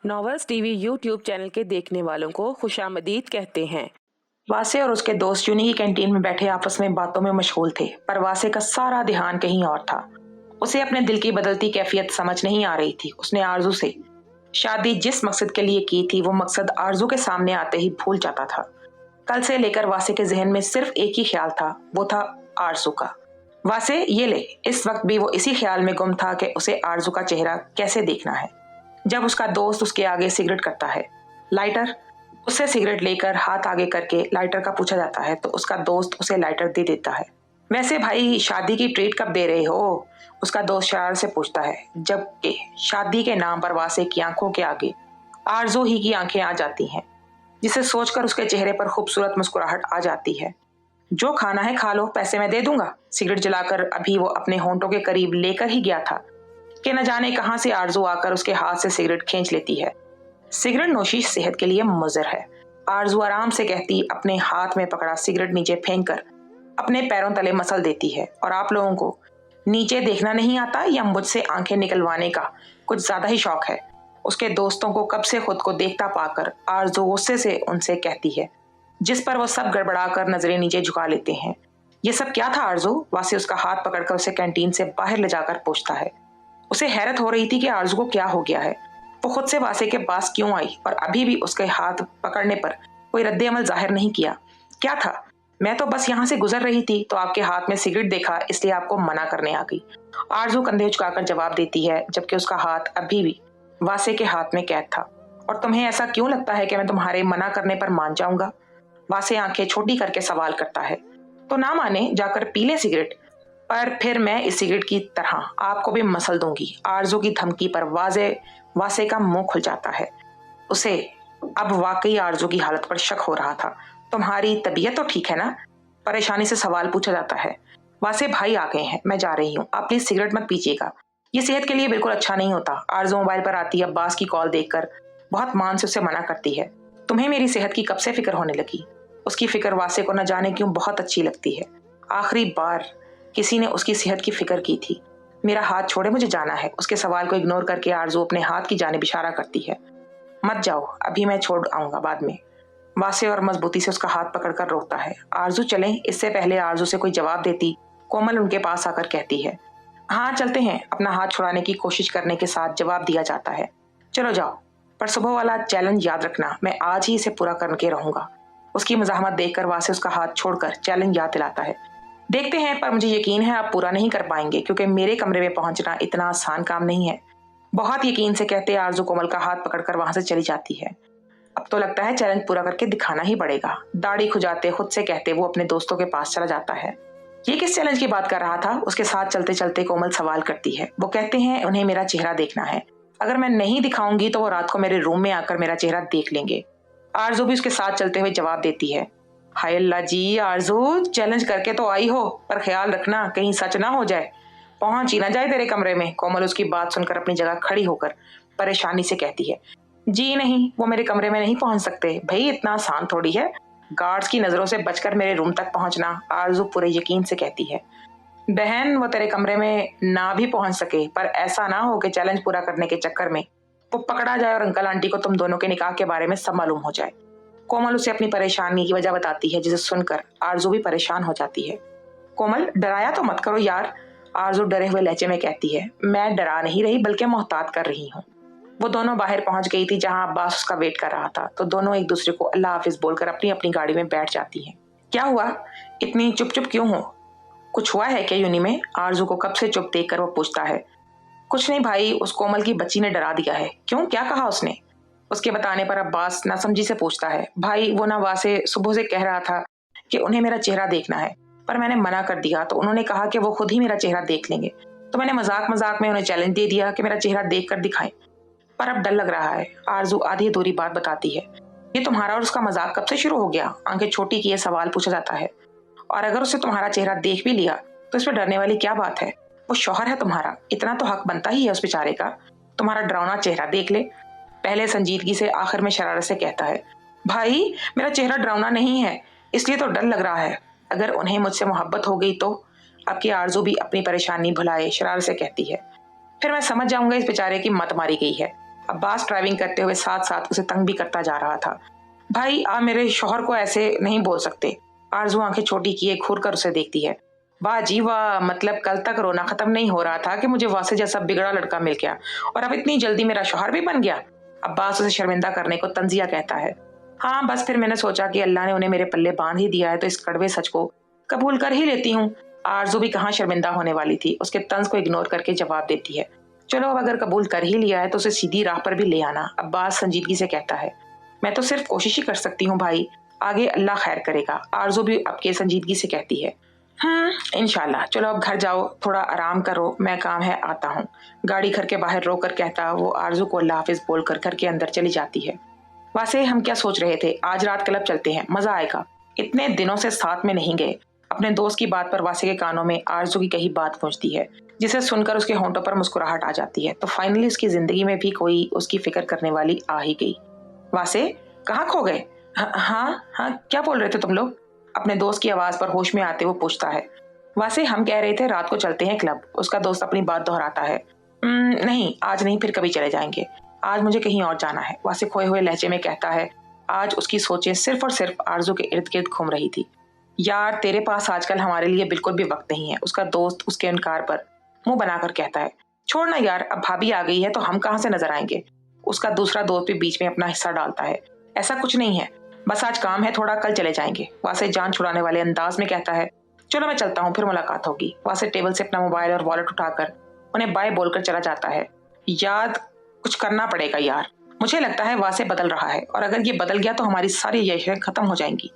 Novels TV YouTube channel के देखने वालों को खुशामदीद कहते हैं। वासे और उसके दोस्त यूनी की कैंटीन में बैठे आपस में बातों में मशगूल थे, पर वासे का सारा ध्यान कहीं और था। उसे अपने दिल की बदलती कैफियत समझ नहीं आ रही थी। उसने आरजू से शादी जिस मकसद के लिए की थी, वो मकसद आरजू के सामने आते ही भूल जाता था। कल से लेकर वासे के जहन में सिर्फ एक ही ख्याल था, वो था आरजू का। वासे ये ले, इस वक्त भी वो इसी ख्याल में गुम था कि उसे आरजू का चेहरा कैसे देखना है। जब उसका दोस्त उसके आगे सिगरेट करता है, लाइटर, उससे सिगरेट लेकर हाथ आगे करके लाइटर का पूछा जाता है तो उसका दोस्त उसे लाइटर दे देता है। वैसे भाई, शादी की ट्रीट कब दे रहे हो? उसका दोस्त शरारत से पूछता है, जबकि शादी के नाम पर वासे की आंखों के आगे आरजू ही की आंखें आ जाती हैं, जिसे सोचकर उसके चेहरे पर खूबसूरत मुस्कुराहट आ जाती है। जो खाना है खा लो, पैसे मैं दे दूंगा। सिगरेट जलाकर अभी वो अपने होंठों के करीब लेकर ही गया था कि न जाने कहां से आरजू आकर उसके हाथ से सिगरेट खींच लेती है। सिगरेट नोशी सेहत के लिए मुज़र है, आरजू आराम से कहती, अपने हाथ में पकड़ा सिगरेट नीचे फेंक कर अपने पैरों तले मसल देती है। और आप लोगों को नीचे देखना नहीं आता या मुझसे आंखें निकलवाने का कुछ ज्यादा ही शौक है? उसके दोस्तों को कब से खुद को देखता पाकर आरजू गुस्से से उनसे कहती है, जिस पर वो सब गड़बड़ाकर नजरें नीचे झुका लेते हैं। ये सब क्या था आरजू? वासी उसका हाथ पकड़कर उसे कैंटीन से बाहर ले जाकर पूछता है। उसे हैरत हो रही थी कि आरजू को क्या हो गया है। वो खुद से वासे के पास क्यों आई और अभी भी उसके हाथ पकड़ने पर कोई रद्द अमल जाहिर नहीं किया। क्या था? मैं तो बस यहाँ से गुजर रही थी तो आपके हाथ में सिगरेट देखा, इसलिए आपको मना करने आ गई। आरजू कंधे झुकाकर जवाब देती है, जबकि उसका हाथ अभी भी वासे के हाथ में कैद था। और तुम्हें ऐसा क्यों लगता है कि मैं तुम्हारे मना करने पर मान जाऊंगा? वासे आंखें छोटी करके सवाल करता है। तो ना माने, जाकर पी ले सिगरेट, पर फिर मैं इस सिगरेट की तरह आपको भी मसल दूंगी। आरजू की धमकी पर वासे का मुंह खुल जाता है। उसे अब वाकई आरजू की हालत पर शक हो रहा था। तुम्हारी तबीयत तो ठीक है ना? परेशानी से सवाल पूछा जाता है। वासे भाई आ गए हैं, मैं जा रही हूँ, आप प्लीज सिगरेट मत पीजिएगा, ये सेहत के लिए बिल्कुल अच्छा नहीं होता। आरजू मोबाइल पर आती अब्बास की कॉल देखकर बहुत मान से उसे मना करती है। तुम्हें मेरी सेहत की कब से फिक्र होने लगी? उसकी फिक्र वासे को न जाने क्यों बहुत अच्छी लगती है। आखिरी बार किसी ने उसकी सेहत की फिक्र की थी। मेरा हाथ छोड़े, मुझे जाना है। उसके सवाल को इग्नोर करके आरजू अपने हाथ की जानिब इशारा करती है। मत जाओ, अभी मैं छोड़ आऊंगा बाद में। वासे और मजबूती से उसका हाथ पकड़कर रोकता है। आरजू चलें? इससे पहले आरजू से कोई जवाब देती, कोमल उनके पास आकर कहती है, हाँ चलते हैं। अपना हाथ छुड़ाने की कोशिश करने के साथ जवाब दिया जाता है, चलो जाओ, पर सुबह वाला चैलेंज याद रखना, मैं आज ही इसे पूरा करके रहूंगा। उसकी मजाहमत देखकर वासे उसका हाथ छोड़कर चैलेंज याद दिलाता है। देखते हैं, पर मुझे यकीन है आप पूरा नहीं कर पाएंगे, क्योंकि मेरे कमरे में पहुंचना इतना आसान काम नहीं है। बहुत यकीन से कहते आरजू कोमल का हाथ पकड़कर वहां से चली जाती है। अब तो लगता है चैलेंज पूरा करके दिखाना ही पड़ेगा। दाढ़ी खुजाते खुद से कहते वो अपने दोस्तों के पास चला जाता है। ये किस चैलेंज की बात कर रहा था? उसके साथ चलते चलते कोमल सवाल करती है। वो कहते हैं उन्हें मेरा चेहरा देखना है, अगर मैं नहीं दिखाऊंगी तो वो रात को मेरे रूम में आकर मेरा चेहरा देख लेंगे। आरजू भी उसके साथ चलते हुए जवाब देती है। हाय अल्लाह जी, आरजू चैलेंज करके तो आई हो, पर ख्याल रखना कहीं सच ना हो जाए, पहुंच ही ना जाए तेरे कमरे में। कोमल उसकी बात सुनकर अपनी जगह खड़ी होकर परेशानी से कहती है, जी नहीं, वो मेरे कमरे में नहीं पहुंच सकते। भाई इतना आसान थोड़ी है गार्ड्स की नजरों से बचकर मेरे रूम तक पहुंचना। आरजू पूरे यकीन से कहती है, बहन वो तेरे कमरे में ना भी पहुंच सके, पर ऐसा ना हो कि चैलेंज पूरा करने के चक्कर में वो पकड़ा जाए और अंकल आंटी को तुम दोनों के निकाह के बारे में सब मालूम हो जाए। कोमल उसे अपनी परेशानी की वजह बताती है, जिसे सुनकर आरजू भी परेशान हो जाती है। कोमल डराया तो मत करो यार, आरजू डरे हुए लहजे में कहती है। मैं डरा नहीं रही, बल्कि मोहतात कर रही हूँ। वो दोनों बाहर पहुंच गई थी जहां अब्बास उसका वेट कर रहा था, तो दोनों एक दूसरे को अल्लाह हाफिज बोलकर अपनी अपनी गाड़ी में बैठ जाती हैं। क्या हुआ, इतनी चुप चुप क्यों हो? कुछ हुआ है क्या यूनी में? आरजू को कब से चुप देखकर वो पूछता है। कुछ नहीं भाई, उस कोमल की बच्ची ने डरा दिया है। क्यों, क्या कहा उसने? उसके बताने पर अब्बास नासमझी से पूछता है। भाई वो ना वासे सुबह से कह रहा था कि उन्हें मेरा चेहरा देखना है, पर मैंने मना कर दिया, तो उन्होंने कहा कि वो खुद ही मेरा चेहरा देख लेंगे, तो मैंने मजाक मजाक में उन्हें चैलेंज दे दिया कि मेरा चेहरा देख कर दिखाएं, पर अब डर लग रहा है। आरजू आधी अधूरी बात बताती है। ये तुम्हारा और उसका मजाक कब से शुरू हो गया? आंखें छोटी किए सवाल पूछा जाता है। और अगर उसे तुम्हारा चेहरा देख भी लिया तो इसमें डरने वाली क्या बात है? वो शौहर है तुम्हारा, इतना तो हक बनता ही है उस बेचारे का, तुम्हारा डरावना चेहरा देख ले। पहले संजीदगी से, आखिर में शरारत से कहता है। भाई मेरा चेहरा डरावना नहीं है, इसलिए तो डर लग रहा है। अगर उन्हें मुझसे मोहब्बत हो गई तो? अब की आरजू भी अपनी परेशानी भुलाए शरारत से कहती है। फिर मैं समझ जाऊंगा इस बेचारे की मत मारी गई है। अब्बास ड्राइविंग करते हुए साथ साथ उसे तंग भी करता जा रहा था। भाई आप मेरे शौहर को ऐसे नहीं बोल सकते। आरजू आंखें छोटी किए घूर कर उसे देखती है। वाह जी वाह, मतलब कल तक रोना खत्म नहीं हो रहा था कि मुझे वासे जैसा बिगड़ा लड़का मिल गया और अब इतनी जल्दी मेरा शौहर भी बन गया। अब्बास उसे शर्मिंदा करने को तंजिया कहता है। हाँ बस फिर मैंने सोचा कि अल्लाह ने उन्हें मेरे पल्ले बांध ही दिया है तो इस कड़वे सच को कबूल कर ही लेती हूँ। आरजू भी कहाँ शर्मिंदा होने वाली थी, उसके तंज को इग्नोर करके जवाब देती है। चलो अब अगर कबूल कर ही लिया है तो उसे सीधी राह पर भी ले आना, अब्बास संजीदगी से कहता है। मैं तो सिर्फ कोशिश ही कर सकती हूँ भाई, आगे अल्लाह खैर करेगा, आरजू भी आपके संजीदगी से कहती है। इंशाल्लाह। चलो अब घर जाओ, थोड़ा आराम करो, मैं काम है आता हूँ। गाड़ी घर के बाहर रोक कर कहता वो आरजू को अल्लाह हाफिज बोलकर घर के अंदर चली जाती है। वैसे हम क्या सोच रहे थे, आज रात क्लब चलते हैं, मजा आएगा। इतने दिनों से साथ में नहीं गए। अपने दोस्त की बात पर वासे के कानों में आरजू की कही बात पहुंचती है, जिसे सुनकर उसके होंठों पर मुस्कुराहट आ जाती है। तो फाइनली उसकी जिंदगी में भी कोई उसकी फिक्र करने वाली आ ही गई। वासे कहाँ खो गए? हाँ हाँ, क्या बोल रहे थे तुम लोग? अपने दोस्त की आवाज पर होश में आते हुए पूछता है। वासे हम कह रहे थे रात को चलते हैं क्लब, उसका दोस्त अपनी बात दोहराता है। नहीं आज नहीं, फिर कभी चले जाएंगे, आज मुझे कहीं और जाना है, वासे खोए हुए लहजे में कहता है। आज उसकी सोचें सिर्फ और सिर्फ आरजू के इर्द गिर्द घूम रही थी। यार तेरे पास आजकल हमारे लिए बिल्कुल भी वक्त नहीं है, उसका दोस्त उसके इनकार पर मुंह बनाकर कहता है। छोड़ना यार, अब भाभी आ गई है तो हम कहाँ से नजर आएंगे? उसका दूसरा दोस्त भी बीच में अपना हिस्सा डालता है। ऐसा कुछ नहीं है, बस आज काम है थोड़ा, कल चले जाएंगे, वासे जान छुड़ाने वाले अंदाज में कहता है। चलो मैं चलता हूँ, फिर मुलाकात होगी। वासे टेबल से अपना मोबाइल और वॉलेट उठाकर उन्हें बाय बोलकर चला जाता है। याद कुछ करना पड़ेगा यार, मुझे लगता है वासे बदल रहा है और अगर ये बदल गया तो हमारी सारी यशें खत्म हो जाएंगी।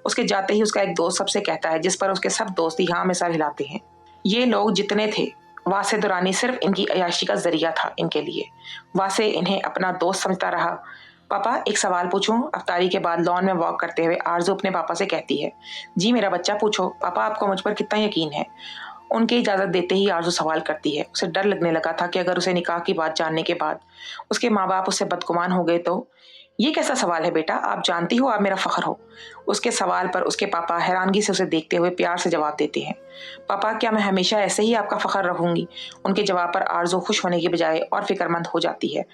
उसके जाते ही उसका एक दोस्त सबसे कहता है, जिस पर उसके सब दोस्त यहाँ में सर हिलाते हैं। ये लोग जितने थे, वासे दुरानी सिर्फ इनकी अयाशी का जरिया था इनके लिए। वासे इन्हें अपना दोस्त समझता रहा। पापा एक सवाल पूछूं? अफ्तारी के बाद लॉन में वॉक करते हुए आरजू अपने पापा से कहती है। जी मेरा बच्चा पूछो, पापा आपको मुझ पर कितना यकीन है? उनकी इजाजत देते ही आरजू सवाल करती है। उसे डर लगने लगा था कि अगर उसे निकाह की बात जानने के बाद उसके माँ बाप उससे बदगुमान हो गए तो। ये कैसा सवाल है बेटा, आप जानती हो आप मेरा फख्र हो। उसके सवाल पर उसके पापा हैरानगी से उसे देखते हुए प्यार से जवाब देते हैं। पापा क्या मैं हमेशा ऐसे ही आपका फख्र रहूंगी? उनके जवाब पर आरजू खुश होने की बजाय और फिक्रमंद हो जाती है।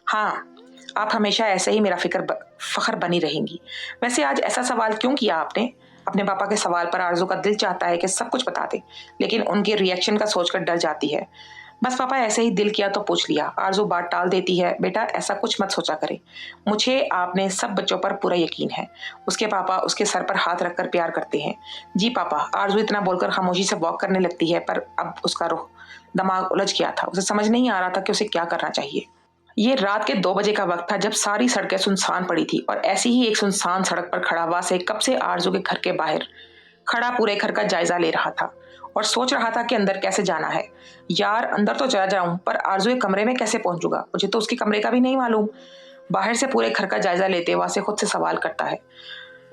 हाँ आप हमेशा ऐसे ही मेरा फख्र बनी रहेंगी। वैसे आज ऐसा सवाल क्यों किया आपने? अपने पापा के सवाल पर आरजू का दिल चाहता है कि सब कुछ बता दे, लेकिन उनके रिएक्शन का सोचकर डर जाती है। बस पापा ऐसे ही दिल किया तो पूछ लिया, आरजू बात टाल देती है। बेटा ऐसा कुछ मत सोचा करे, मुझे आपने सब बच्चों पर पूरा यकीन है। उसके पापा उसके सर पर हाथ रखकर प्यार करते हैं। जी पापा। आरजू इतना बोलकर खामोशी से वॉक करने लगती है, पर अब उसका रुख दिमाग उलझ गया था। उसे समझ नहीं आ रहा था कि उसे क्या करना चाहिए। ये रात के 2 बजे का वक्त था जब सारी सड़कें सुनसान पड़ी थी और ऐसी ही एक सुनसान सड़क पर खड़ा वासे कब से आरजू के घर के बाहर खड़ा पूरे घर का जायजा ले रहा था और सोच रहा था कि अंदर कैसे जाना है। यार अंदर तो चला जाऊं, पर आरजू के कमरे में कैसे पहुंचूंगा? मुझे तो उसके कमरे का भी नहीं मालूम। बाहर से पूरे घर का जायजा लेते वासे खुद से सवाल करता है।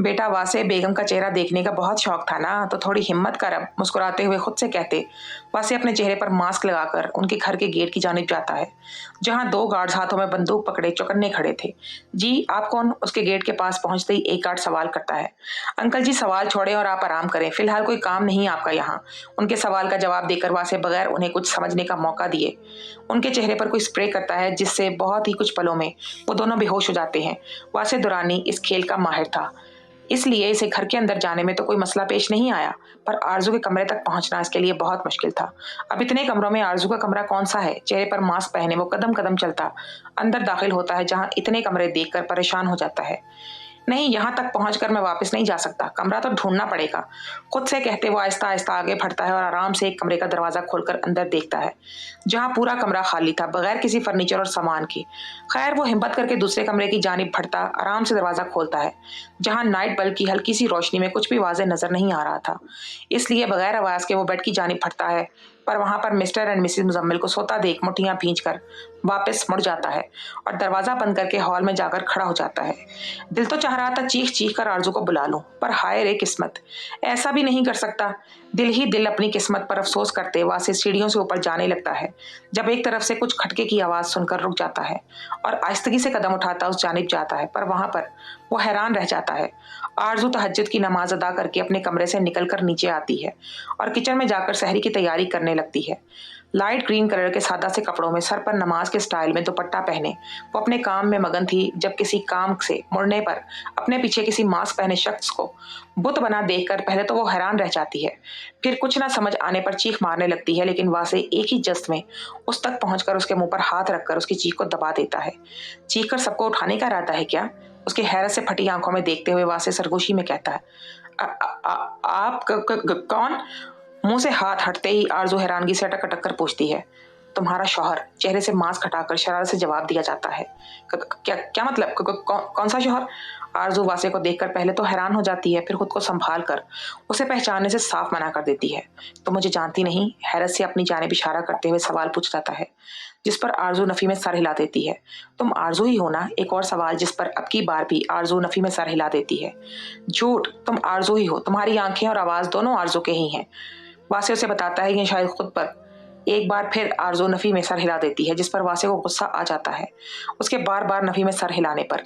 बेटा वासे बेगम का चेहरा देखने का बहुत शौक था ना, तो थोड़ी हिम्मत कर। अब मुस्कुराते हुए खुद से कहते वासे अपने चेहरे पर मास्क लगाकर उनके घर के गेट की जानिब जाता है, जहां 2 गार्ड्स हाथों में बंदूक पकड़े चौकन्ने खड़े थे। जी आप कौन? उसके गेट के पास पहुंचते ही एक गार्ड सवाल करता है। अंकल जी सवाल छोड़े और आप आराम करें, फिलहाल कोई काम नहीं आपका यहाँ। उनके सवाल का जवाब देकर वासे बगैर उन्हें कुछ समझने का मौका दिए उनके चेहरे पर कोई स्प्रे करता है, जिससे बहुत ही कुछ पलों में वो दोनों बेहोश हो जाते हैं। वासे दुरानी इस खेल का माहिर था, इसलिए इसे घर के अंदर जाने में तो कोई मसला पेश नहीं आया, पर आरजू के कमरे तक पहुंचना इसके लिए बहुत मुश्किल था। अब इतने कमरों में आरजू का कमरा कौन सा है? चेहरे पर मास्क पहने वो कदम कदम चलता अंदर दाखिल होता है, जहां इतने कमरे देखकर परेशान हो जाता है। नहीं, यहाँ तक पहुंचकर मैं वापस नहीं जा सकता, कमरा तो ढूंढना पड़ेगा। खुद से कहते वो आहिस्ता आहिस्ता आगे बढ़ता है और आराम से एक कमरे का दरवाजा खोलकर अंदर देखता है, जहाँ पूरा कमरा खाली था बगैर किसी फर्नीचर और सामान के। खैर वो हिम्मत करके दूसरे कमरे की जानिब बढ़ता आराम से दरवाजा खोलता है, जहाँ नाइट बल्ब की हल्की सी रोशनी में कुछ भी वाज़ेह नजर नहीं आ रहा था, इसलिए बगैर आवाज के वो बेड की जानिब बढ़ता है। पर वहां पर मिस्टर एंड मिसेस मुजम्मिल को सोता देख मुठ्ठियां भींचकर वापस मुड़ जाता है और दरवाजा बंद करके हॉल में जाकर खड़ा हो जाता है। दिल तो चाह रहा था चीख चीख कर आरजू को बुला लूं, पर हाय रे किस्मत, ऐसा भी नहीं कर सकता। दिल ही दिल अपनी किस्मत पर अफसोस करते वासे सीढ़ियों से ऊपर जाने लगता है, जब एक तरफ से कुछ खटके की आवाज सुनकर रुक जाता है और आहिस्तगी से कदम उठाता उस जानिब जाता है, पर वहां पर वो हैरान रह जाता है। आरजू तहज्जुद की नमाज अदा करके अपने कमरे से निकलकर नीचे आती है और किचन में जाकर सहरी की तैयारी करने लगती है। लाइट ग्रीन कलर के सादा से कपड़ों में सर पर नमाज के स्टाइल में दुपट्टा पहने वो अपने काम में मगन थी, जब किसी काम से मुड़ने पर अपने पीछे किसी मास्क पहने शख्स को बुत बना देखकर पहले तो वो हैरान रह जाती है, फिर कुछ ना समझ आने पर चीख मारने लगती है, लेकिन वासे एक ही जस्त में उस तक पहुंचकर उसके मुंह पर हाथ रखकर उसकी चीख को दबा देता है। चीख कर सबको उठाने का इरादा है क्या? उसकी हैरत से फटी आंखों में देखते हुए वासे सरगोशी में कहता है, आप कौन? मुंह से हाथ हटते ही आरजू हैरानगी से अटक अटक कर पूछती है। तुम्हारा शौहर। चेहरे से मास्क हटाकर शरारत से जवाब दिया जाता है। क्या मतलब? कौन सा शौहर? आरजू वासे को देखकर पहले तो हैरान हो जाती है, फिर खुद को संभाल कर उसे पहचानने से साफ मना कर देती है। तो मुझे जानती नहीं? हैरत से अपनी जानिब इशारा करते हुए सवाल पूछ जाता है, जिस पर आरजू नफी में सर हिला देती है। तुम आरजू ही हो ना? एक और सवाल जिस पर अब की बार भी आरजू नफी में सर हिला देती है। झूठ, तुम आरजू ही हो। तुम्हारी आंखें और आवाज दोनों आरजू के ही हैं। वासे उसे बताता है कि शायद खुद पर। एक बार फिर आरजू नफी में सर हिला देती है, जिस पर वासे को गुस्सा आ जाता है उसके बार बार नफी में सर हिलाने पर।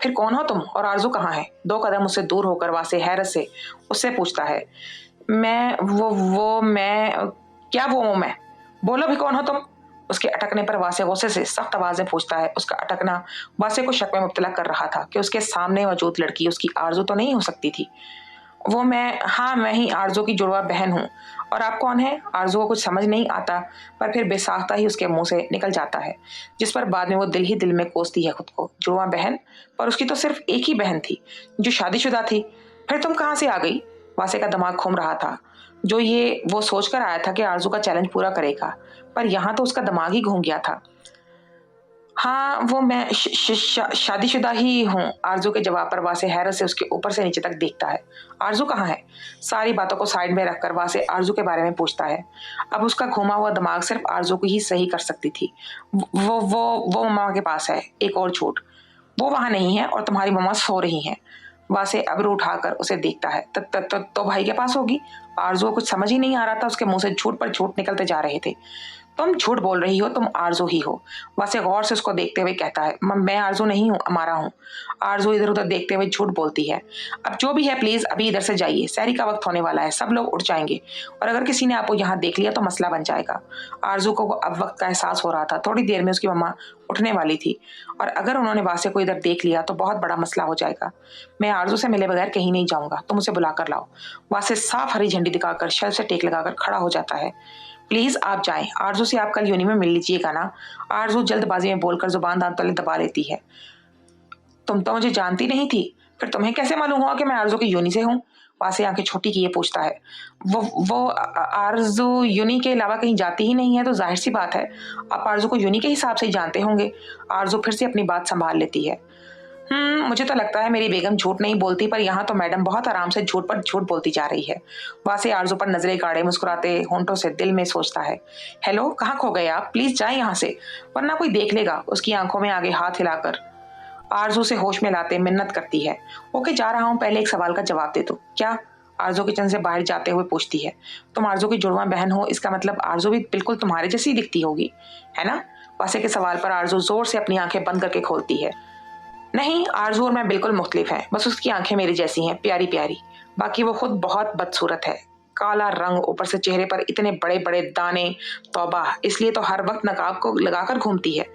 फिर कौन हो तुम और आरजू कहाँ है? 2 कदम उससे दूर होकर वासे हैरत से उससे पूछता है। मैं मैं क्या वो मैं? बोलो भी, कौन हो तुम? उसके अटकने पर वासे गुस्से से सख्त आवाज में पूछता है। उसका अटकना वासे को शक में मुब्तला कर रहा था कि उसके सामने मौजूद लड़की उसकी आरजू तो नहीं हो सकती थी। वो मैं? हाँ, मैं ही आरजू की जुड़वा बहन हूँ। और आप कौन है? आरजू को कुछ समझ नहीं आता, पर फिर बेसाख्ता ही उसके मुंह से निकल जाता है, जिस पर बाद में वो दिल ही दिल में कोसती है खुद को। जुड़वा बहन? पर उसकी तो सिर्फ एक ही बहन थी जो शादीशुदा थी। फिर तुम कहाँ से आ गई? वासे का दिमाग घूम रहा था। जो ये वो सोचकर आया था कि आरजू का चैलेंज पूरा करेगा, पर यहाँ तो उसका दिमाग ही घूम गया था। हाँ, वो मैं शादीशुदा ही हूँ। आरजू के जवाब पर वासे हैरत से उसके ऊपर से नीचे तक देखता है। आरजू कहाँ है? सारी बातों को साइड में रखकर वासे आरजू के बारे में पूछता है। अब उसका घुमा हुआ दिमाग सिर्फ आरजू को ही सही कर सकती थी। वो मम्मा के पास है। एक और झूठ, वो वहां नहीं है और तुम्हारी मम्मा सो रही हैं। वासे अबरू उठाकर उसे देखता है। तो भाई के पास होगी। आरजू को कुछ समझ ही नहीं आ रहा था, उसके मुंह से झूठ पर झूठ निकलते जा रहे थे। तुम झूठ बोल रही हो, तुम आरजू ही हो। वासे गौर से उसको देखते हुए कहता है। मैं आरजू नहीं हूँ, अमारा हूँ। आरजू इधर उधर देखते हुए झूठ बोलती है। अब जो भी है, प्लीज अभी इधर से जाइए, सहरी का वक्त होने वाला है, सब लोग उठ जाएंगे और अगर किसी ने आपको यहाँ देख लिया तो मसला बन जाएगा। आरजू को अब वक्त का एहसास हो रहा था। थोड़ी देर में उसकी मम्मा उठने वाली थी और अगर उन्होंने वासे को इधर देख लिया तो बहुत बड़ा मसला हो जाएगा। मैं आरजू से मिले बगैर कहीं नहीं जाऊंगा, तुम उसे बुला कर लाओ। वासे साफ हरी झंडी दिखाकर शर्त से टेक लगाकर खड़ा हो जाता है। प्लीज आप जाएं, आरजू से आप कल यूनि में मिल लीजिएगा ना? आरजू जल्दबाजी में बोलकर जुबान दांत तले दबा लेती है। तुम तो मुझे जानती नहीं थी, फिर तुम्हें कैसे मालूम हुआ कि मैं आरजू की यूनि से हूँ? वासे आंखें छोटी किए पूछता है। वो आरजू यूनि के अलावा कहीं जाती ही नहीं है, तो जाहिर सी बात है आप आरजू को यूनि के हिसाब से ही जानते होंगे। आरजू फिर से अपनी बात संभाल लेती है। मुझे तो लगता है मेरी बेगम झूठ नहीं बोलती, पर यहाँ तो मैडम बहुत आराम से झूठ पर झूठ बोलती जा रही है। वासे आरजू पर नजरें गाड़े मुस्कुराते होंठों से दिल में सोचता है। हेलो, कहाँ खो गए आप? प्लीज जाए यहाँ से, वरना कोई देख लेगा। उसकी आंखों में आगे हाथ हिलाकर आरजू से होश में लाते मिन्नत करती है। ओके, जा रहा हूँ, पहले एक सवाल का जवाब दे दो। क्या? आरजू किचन से बाहर जाते हुए पूछती है। तुम आरजू की जुड़वा बहन हो, इसका मतलब आरजू भी बिल्कुल तुम्हारे जैसी दिखती होगी, है ना? वासे के सवाल पर आरजू जोर से अपनी आंखें बंद करके खोलती है। नहीं, आरजू और मैं बिल्कुल मुख्तलिफ हैं, बस उसकी आंखें मेरी जैसी हैं, प्यारी प्यारी। बाकी वो खुद बहुत बदसूरत है। काला रंग, ऊपर से चेहरे पर इतने बड़े बड़े दाने। तौबा, इसलिए तो हर वक्त नकाब को लगाकर घूमती है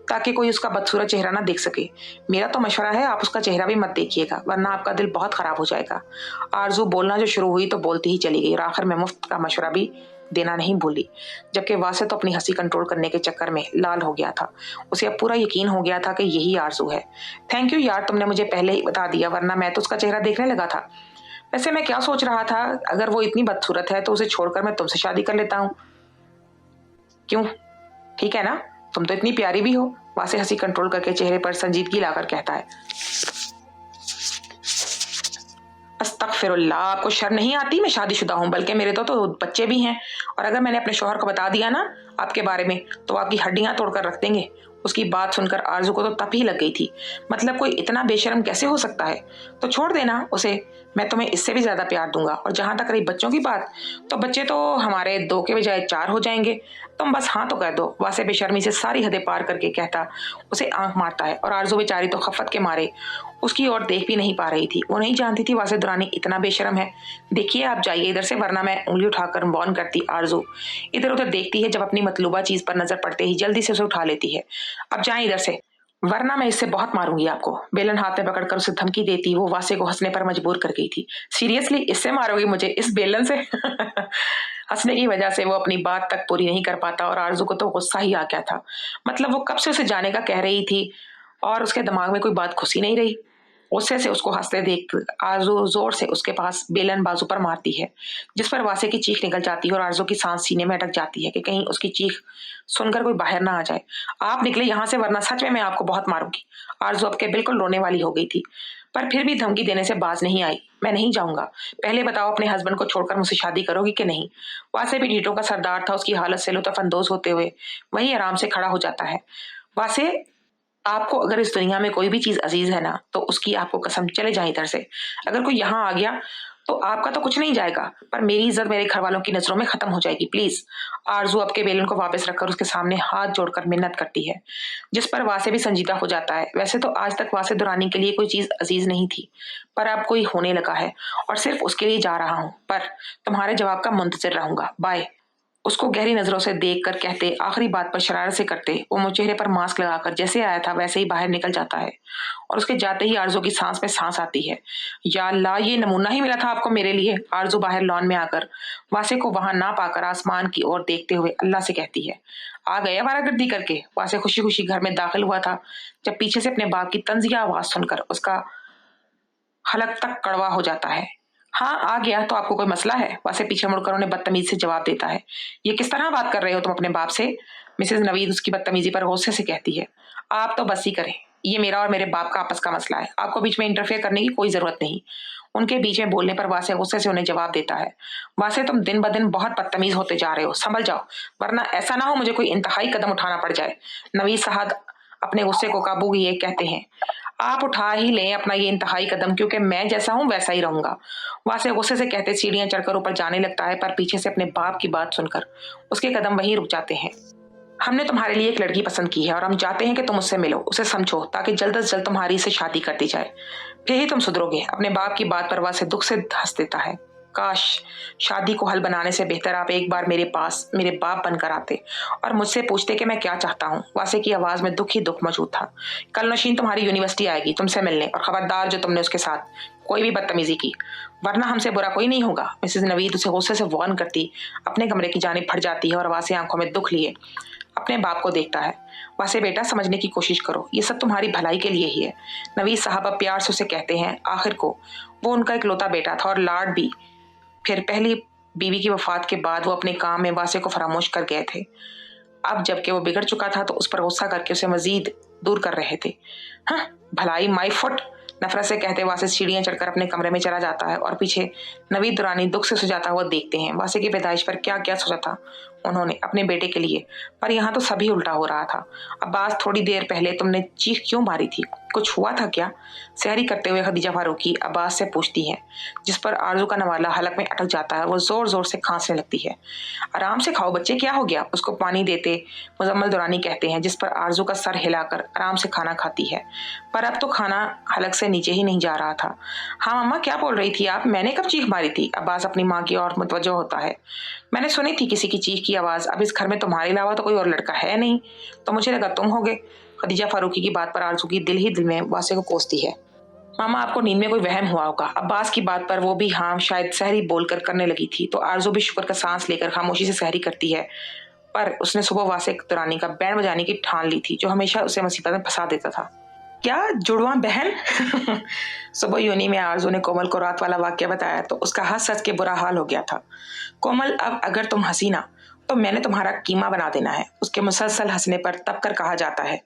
ताकि कोई उसका बदसूरत चेहरा ना देख सके। मेरा तो मशवरा है आप उसका चेहरा भी मत देखिएगा, वरना आपका दिल बहुत खराब हो जाएगा। आरजू बोलना जो शुरू हुई तो बोलती ही चली गई और आखिर में मुफ्त का मशवरा भी देना नहीं भूली, जबकि वासे तो अपनी हंसी कंट्रोल करने के चक्कर में लाल हो गया था। उसे अब पूरा यकीन हो गया था कि यही आरजू है। थैंक यू यार, तुमने मुझे पहले ही बता दिया, वरना मैं तो उसका चेहरा देखने लगा था। वैसे मैं क्या सोच रहा था, अगर वो इतनी बदसूरत है तो उसे छोड़कर मैं तुमसे शादी कर लेता हूँ। क्यों? ठीक है ना? तुम तो इतनी प्यारी भी हो। वासे हंसी कंट्रोल करके चेहरे पर संजीदगी लाकर कहता है। अस्तगफिरुल्लाह, आपको शर्म नहीं आती? मैं शादीशुदा हूँ, बल्कि मेरे तो बच्चे भी हैं, और अगर मैंने अपने शौहर को बता दिया ना आपके बारे में तो आपकी हड्डियां तोड़कर रख देंगे। उसकी बात सुनकर आरजू को तो तप ही लग गई थी। मतलब कोई इतना बेशर्म कैसे हो सकता है? तो छोड़ देना उसे, मैं तुम्हें इससे भी ज्यादा प्यार दूंगा। और जहां तक रही बच्चों की बात, तो बच्चे तो हमारे 2 के बजाय 4 हो जाएंगे। तुम बस हाँ तो कर दो। वासे बेशर्मी से सारी हदें पार करके कहता उसे आंख मारता है और आरजू बेचारी तो खफत के मारे उसकी ओर देख भी नहीं पा रही थी। वो नहीं जानती थी वासे दुरानी इतना बेशरम है। देखिए आप जाइए इधर से, वरना मैं उंगली उठाकर बॉन करती। आरजू इधर उधर देखती है, जब अपनी मतलूबा चीज पर नजर पड़ते ही जल्दी से उसे उठा लेती है। अब जाए इधर से, वरना मैं इससे बहुत मारूंगी आपको। बेलन हाथ में पकड़कर उसे धमकी देती वो वासे को हंसने पर मजबूर कर गई थी। सीरियसली इससे मारोगी मुझे, इस बेलन से? हंसने की वजह से वो अपनी बात तक पूरी नहीं कर पाता और आरजू को तो गुस्सा ही आ गया था। मतलब वो कब से उसे जाने का कह रही थी और उसके दिमाग में कोई बात घुस ही नहीं रही। गुस्से से उसको हंसते देख आरजू जोर से उसके पास बेलन बाजू पर मारती है, जिस पर वासे की चीख निकल जाती है और आरजू की सांस सीने में अटक जाती है कि कहीं उसकी चीख सुनकर कोई बाहर ना आ जाए। आप निकले यहाँ से, वरना सच में मैं आपको बहुत मारूंगी। आरजू अब के बिल्कुल रोने वाली हो गई थी, पर फिर भी धमकी देने से बाज नहीं आई। मैं नहीं जाऊंगा, पहले बताओ अपने हस्बैंड को छोड़कर मुझसे शादी करोगी कि नहीं? वासे भी ढीठों का सरदार था, उसकी हालत से लुत्फानंदोज होते हुए वही आराम से खड़ा हो जाता है। वासे, आपको अगर इस दुनिया में कोई भी चीज अजीज है ना, तो उसकी आपको कसम, चले जाए इधर से। अगर कोई यहाँ आ गया तो आपका तो कुछ नहीं जाएगा, पर मेरी इज्जत मेरे घर वालों की नजरों में खत्म हो जाएगी। प्लीज। आरजू अब के बेलन को वापस रखकर उसके सामने हाथ जोड़कर मिन्नत करती है, जिस पर वासे भी संजीदा हो जाता है। वैसे तो आज तक वासे दुरानी के लिए कोई चीज अजीज नहीं थी, पर अब कोई होने लगा है और सिर्फ उसके लिए जा रहा हूँ। पर तुम्हारे जवाब का मुंतजिर रहूंगा। बाय। उसको गहरी नजरों से देखकर कहते आखिरी बात पर शरारत से करते वो मुंह चेहरे पर मास्क लगाकर जैसे आया था वैसे ही बाहर निकल जाता है और उसके जाते ही आरजू की सांस में सांस आती है। या अल्लाह, ये नमूना ही मिला था आपको मेरे लिए। आरजू बाहर लॉन में आकर वासे को वहां ना पाकर आसमान की ओर देखते हुए अल्लाह से कहती है। आ गए आवारागर्दी करके। वासे खुशी खुशी घर में दाखिल हुआ था, जब पीछे से अपने बाप की तंजिया आवाज सुनकर उसका हलक तक कड़वा हो जाता है। हाँ आ गया तो आपको कोई मसला है? वासे पीछे मुड़कर उन्हें बदतमीजी से जवाब देता है। ये किस तरह बात कर रहे हो तुम अपने बाप से? मिसेज नवीद उसकी बदतमीजी पर गुस्से से कहती है। आप तो बस ही करें, ये मेरा और मेरे बाप का आपस का मसला है, आपको बीच में इंटरफेयर करने की कोई जरूरत नहीं। उनके बीच में बोलने पर वासे गुस्से से उन्हें जवाब देता है। वासे, तुम दिन ब दिन बहुत बदतमीज होते जा रहे हो, संभल जाओ, वरना ऐसा ना हो मुझे कोई इंतहाई कदम उठाना पड़ जाए। नवीद साहब अपने गुस्से को काबू किए कहते हैं। आप उठा ही लें अपना ये इंतहाई कदम, क्योंकि मैं जैसा हूं वैसा ही रहूंगा। वासे गुस्से से कहते सीढ़ियां चढ़कर ऊपर जाने लगता है, पर पीछे से अपने बाप की बात सुनकर उसके कदम वहीं रुक जाते हैं। हमने तुम्हारे लिए एक लड़की पसंद की है और हम चाहते हैं कि तुम उससे मिलो, उसे समझो, ताकि जल्द से जल्द तुम्हारी से शादी कर दी जाए, फिर ही तुम सुधरोगे। अपने बाप की बात पर वासे दुख से हंस देता है। काश शादी को हल बनाने से बेहतर आप एक बार मेरे पास मेरे बाप बनकर आते और मुझसे पूछते कि मैं क्या चाहता हूँ। वासे की आवाज में दुख ही दुख मौजूद था। कल नौशीन तुम्हारी यूनिवर्सिटी आएगी तुमसे मिलने, और खबरदार जो तुमने उसके साथ कोई भी बदतमीजी की, वरना हमसे बुरा कोई नहीं होगा। मिसेज नवीद उसे गुस्से से वार्न करती अपने कमरे की जानिब फट जाती है और वासे आंखों में दुख लिए अपने बाप को देखता है। वासे बेटा, समझने की कोशिश करो, ये सब तुम्हारी भलाई के लिए ही है। नवीद साहब अब प्यार से उसे कहते हैं। आखिर को वो उनका इकलौता बेटा था और लाड भी। फिर पहली बीवी की वफात के बाद वो अपने काम में वासे को फरामोश कर गए थे। अब जबकि वो बिगड़ चुका था तो उस पर गुस्सा करके उसे मजीद दूर कर रहे थे। हाँ भलाई, माई फुट। नफरत से कहते वासे सीढ़ियां चढ़कर अपने कमरे में चला जाता है और पीछे नवीद दुरानी दुख से सुजाता हुआ देखते हैं। वासे की पैदाइश पर क्या क्या सोचा था उन्होंने अपने बेटे के लिए, पर यहाँ तो सभी उल्टा हो रहा था। अब्बास, थोड़ी देर पहले तुमने चीख क्यों मारी थी? कुछ हुआ था क्या? सहरी करते हुए खदीजा फारूकी अब्बास से पूछती है, जिस पर आरजू का नवाला हलक में अटक जाता है। वो जोर जोर से खांसने लगती है। आराम से खाओ बच्चे, क्या हो गया? उसको पानी देते मुजम्मल दुरानी कहते हैं, जिस पर आरजू का सर हिलाकर आराम से खाना खाती है, पर अब तो खाना हलक से नीचे ही नहीं जा रहा था। हाँ मम्मा, क्या बोल रही थी आप? मैंने कब चीख मारी थी? अब्बास अपनी माँ की ओर मुतवज्जो होता है। मैंने सुनी थी किसी की चीख की आवाज। अब इस घर में तुम्हारे अलावा तो कोई और लड़का है नहीं, तो मुझे लगा तुम होगे। खदीजा फारूकी की बात पर आरजू की दिल ही दिल में वासे को कोसती है। मामा, आपको नींद में कोई वहम हुआ होगा। अब्बास की बात पर वो भी हाँ शायद सहरी बोलकर करने लगी थी, तो आरजू भी शुक्र का सांस लेकर खामोशी से सहरी करती है। पर उसने सुबह वासे दुरानी का बैंड बजाने की ठान ली थी, जो हमेशा उसे मुसीबत में फंसा देता था। क्या जुड़वा बहन? सुबह यूनी में आरजू ने कोमल को रात वाला वाक्य बताया तो उसका हंस हंस के बुरा हाल हो गया था। कोमल, अब अगर तुम हंसी ना तो मैंने तुम्हारा कीमा बना देना है। उसके मुसलसल हंसने पर तब कर कहा जाता है।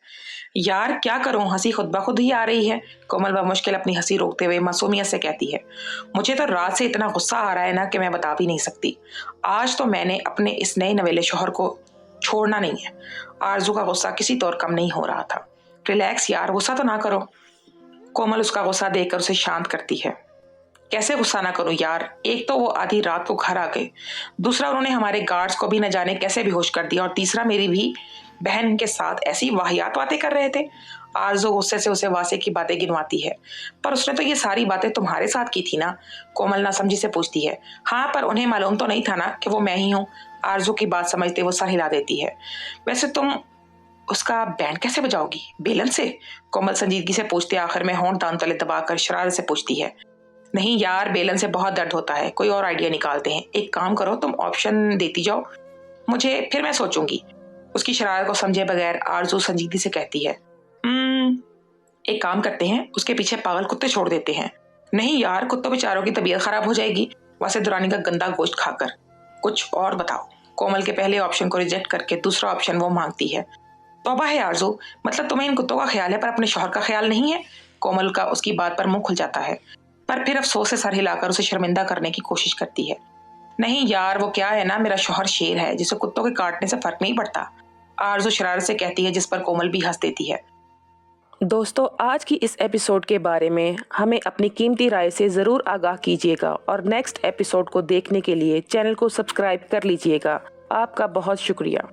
यार क्या करूं, हंसी खुद ब खुद ही आ रही है। कोमल बमुश्किल अपनी हंसी रोकते हुए मासूमियत से कहती है। मुझे तो रात से इतना गुस्सा आ रहा है ना कि मैं बता भी नहीं सकती। आज तो मैंने अपने इस नए नवेले शोहर को छोड़ना नहीं है। आरजू का गुस्सा किसी तौर कम नहीं हो रहा था। रिलैक्स यार, गुस्सा तो ना करो। कोमल उसका गुस्सा देखकर उसे शांत करती है। कैसे गुस्सा ना करूं यार, एक तो वो आधी रात को घर आ गए, दूसरा उन्होंने हमारे गार्ड्स को भी न जाने कैसे बेहोश कर दिया और तीसरा मेरी भी बहन के साथ ऐसी वाहियात बातें कर रहे थे। आरज़ू गुस्से से उसे वासे की बातें गिनवाती है। पर उसने तो ये सारी बातें तुम्हारे साथ की थी ना? कोमल नासमझी से पूछती है। हाँ, पर उन्हें मालूम तो नहीं था ना कि वो मैं ही हूँ। आरज़ू की बात समझते वो सर हिला देती है। वैसे तुम उसका बैंड कैसे बजाओगी? बेलन से? कोमल संजीदगी से पूछते आखिर में होंठ दांत तले दबाकर शरारत से पूछती है। नहीं यार, बेलन से बहुत दर्द होता है, कोई और आइडिया निकालते हैं। एक काम करो, तुम ऑप्शन देती जाओ मुझे, फिर मैं सोचूंगी। उसकी शरारत को समझे बगैर आरज़ू संजीदगी से कहती है। एक काम करते हैं, उसके पीछे पागल कुत्ते छोड़ देते हैं। नहीं यार, कुत्तों बेचारों की तबीयत खराब हो जाएगी वासे दुरानी का गंदा गोश्त खाकर। कुछ और बताओ। कोमल के पहले ऑप्शन को रिजेक्ट करके दूसरा ऑप्शन वो मांगती है। तौबा है आरज़ू, मतलब तुम्हें इन कुत्तों का ख्याल है पर अपने शौहर का ख्याल नहीं है? कोमल का उसकी बात पर मुंह खुल जाता है, पर फिर अफसोस से सर हिलाकर उसे शर्मिंदा करने की कोशिश करती है। नहीं यार, वो क्या है ना, मेरा शौहर शेर है जिसे कुत्तों के काटने से फर्क नहीं पड़ता। आरज़ू शरारत से कहती है, जिस पर कोमल भी हंस देती है। दोस्तों, आज की इस एपिसोड के बारे में हमें अपनी कीमती राय से ज़रूर आगाह कीजिएगा और नेक्स्ट एपिसोड को देखने के लिए चैनल को सब्सक्राइब कर लीजिएगा। आपका बहुत शुक्रिया।